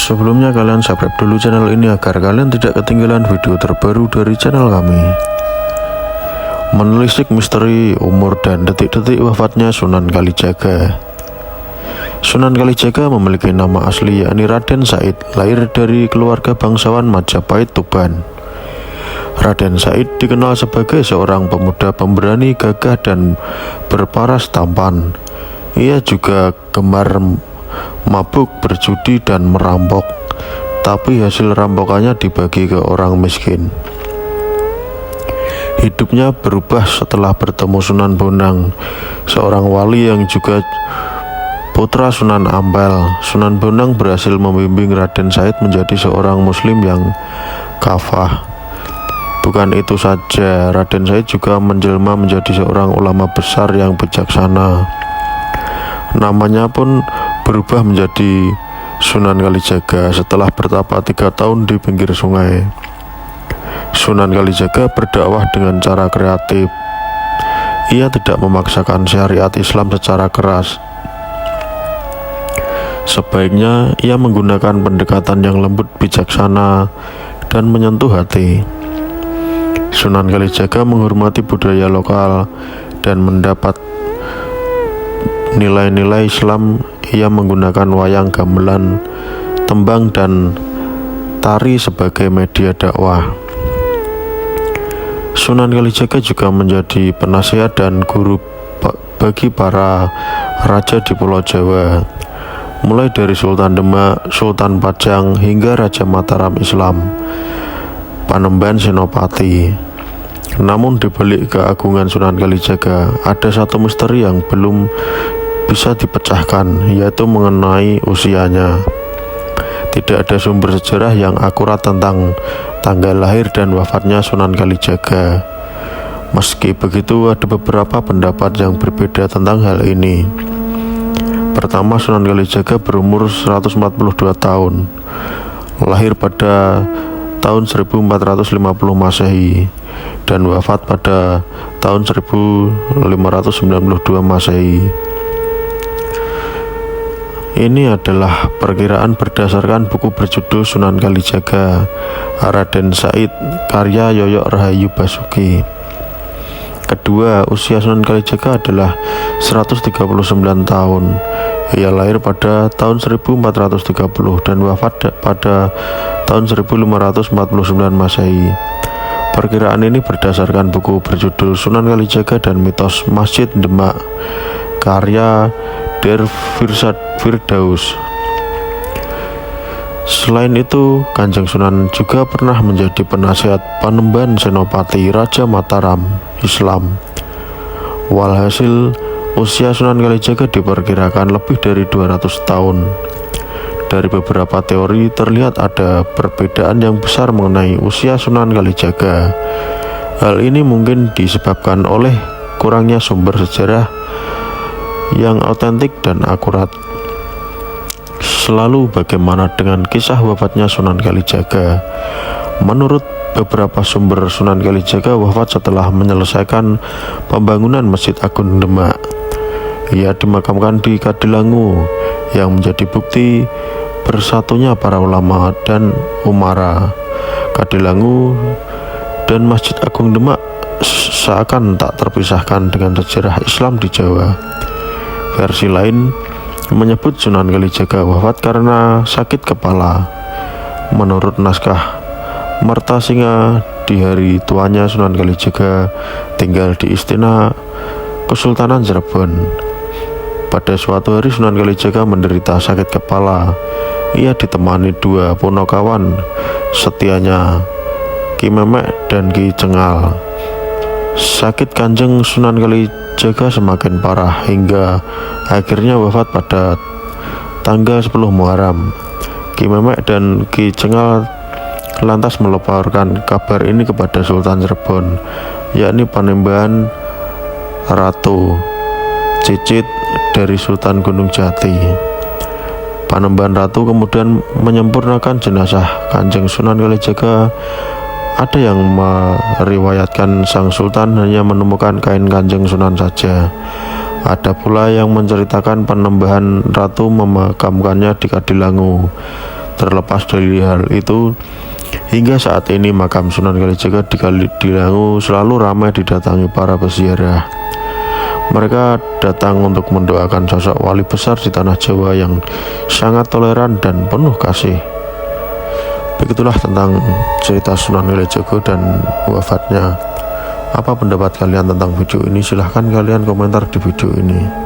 Sebelumnya kalian subscribe dulu channel ini agar kalian tidak ketinggalan video terbaru dari channel kami. Menelisik misteri umur dan detik-detik wafatnya Sunan Kalijaga. Sunan Kalijaga memiliki nama asli yakni Raden Said, lahir dari keluarga bangsawan Majapahit Tuban. Raden Said dikenal sebagai seorang pemuda pemberani, gagah dan berparas tampan. Ia juga gemar mabuk, berjudi dan merampok, tapi hasil rampokannya dibagi ke orang miskin. Hidupnya berubah setelah bertemu Sunan Bonang, seorang wali yang juga putra Sunan Ampel. Sunan Bonang berhasil membimbing Raden Said menjadi seorang muslim yang kafah. Bukan itu saja, Raden Said juga menjelma menjadi seorang ulama besar yang bijaksana. Namanya pun berubah menjadi Sunan Kalijaga setelah bertapa 3 tahun di pinggir sungai. Sunan Kalijaga berdakwah dengan cara kreatif. Ia tidak memaksakan syariat Islam secara keras. Sebaiknya ia menggunakan pendekatan yang lembut, bijaksana, dan menyentuh hati. Sunan Kalijaga menghormati budaya lokal dan mendapat nilai-nilai Islam. Ia menggunakan wayang, gamelan, tembang, dan tari sebagai media dakwah. Sunan Kalijaga juga menjadi penasihat dan guru bagi para raja di Pulau Jawa, mulai dari Sultan Demak, Sultan Pajang, hingga Raja Mataram Islam, Panembahan Senopati. Namun di balik keagungan Sunan Kalijaga ada satu misteri yang belum bisa dipecahkan, yaitu mengenai usianya. Tidak ada sumber sejarah yang akurat tentang tanggal lahir dan wafatnya Sunan Kalijaga. Meski begitu, ada beberapa pendapat yang berbeda tentang hal ini. Pertama, Sunan Kalijaga berumur 142 tahun, lahir pada tahun 1450 Masehi dan wafat pada tahun 1592 Masehi. Ini adalah perkiraan berdasarkan buku berjudul Sunan Kalijaga Raden Said karya Yoyok Rahayu Basuki. Kedua, usia Sunan Kalijaga adalah 139 tahun. Ia lahir pada tahun 1430 dan wafat pada tahun 1549 Masehi. Perkiraan ini berdasarkan buku berjudul Sunan Kalijaga dan Mitos Masjid Demak karya Der Firdaus. Selain itu, Kanjeng Sunan juga pernah menjadi penasihat Panembahan Senopati Raja Mataram Islam. Walhasil, usia Sunan Kalijaga diperkirakan lebih dari 200 tahun. Dari beberapa teori terlihat ada perbedaan yang besar mengenai usia Sunan Kalijaga. Hal ini mungkin disebabkan oleh kurangnya sumber sejarah yang otentik dan akurat. Selalu, bagaimana dengan kisah wafatnya Sunan Kalijaga? Menurut beberapa sumber, Sunan Kalijaga wafat setelah menyelesaikan pembangunan Masjid Agung Demak. Ia dimakamkan di Kadilangu, yang menjadi bukti bersatunya para ulama dan umara. Kadilangu dan Masjid Agung Demak seakan tak terpisahkan dengan sejarah Islam di Jawa. Versi lain menyebut Sunan Kalijaga wafat karena sakit kepala. Menurut naskah Martasinga, di hari tuanya Sunan Kalijaga tinggal di Istana Kesultanan Cirebon. Pada suatu hari Sunan Kalijaga menderita sakit kepala. Ia ditemani 2 ponokawan setianya, Ki Memek dan Ki Cengal. Sakit Kanjeng Sunan Kalijaga semakin parah hingga akhirnya wafat pada tanggal 10 Muharram. Ki Memek dan Ki Cengal lantas melaporkan kabar ini kepada Sultan Cirebon, yakni Panembahan Ratu Cicit dari Sultan Gunung Jati. Panembahan Ratu kemudian menyempurnakan jenazah Kanjeng Sunan Kalijaga. Ada yang meriwayatkan sang sultan hanya menemukan kain Kanjeng Sunan saja. Ada pula yang menceritakan Panembahan Ratu memakamkannya di Kadilangu. Terlepas dari hal itu, hingga saat ini makam Sunan Kalijaga di Kalidilangu selalu ramai didatangi para peziarah. Mereka datang untuk mendoakan sosok wali besar di tanah Jawa yang sangat toleran dan penuh kasih. Begitulah tentang cerita Sunan Kalijaga dan wafatnya. Apa pendapat kalian tentang video ini? Silahkan kalian komentar di video ini.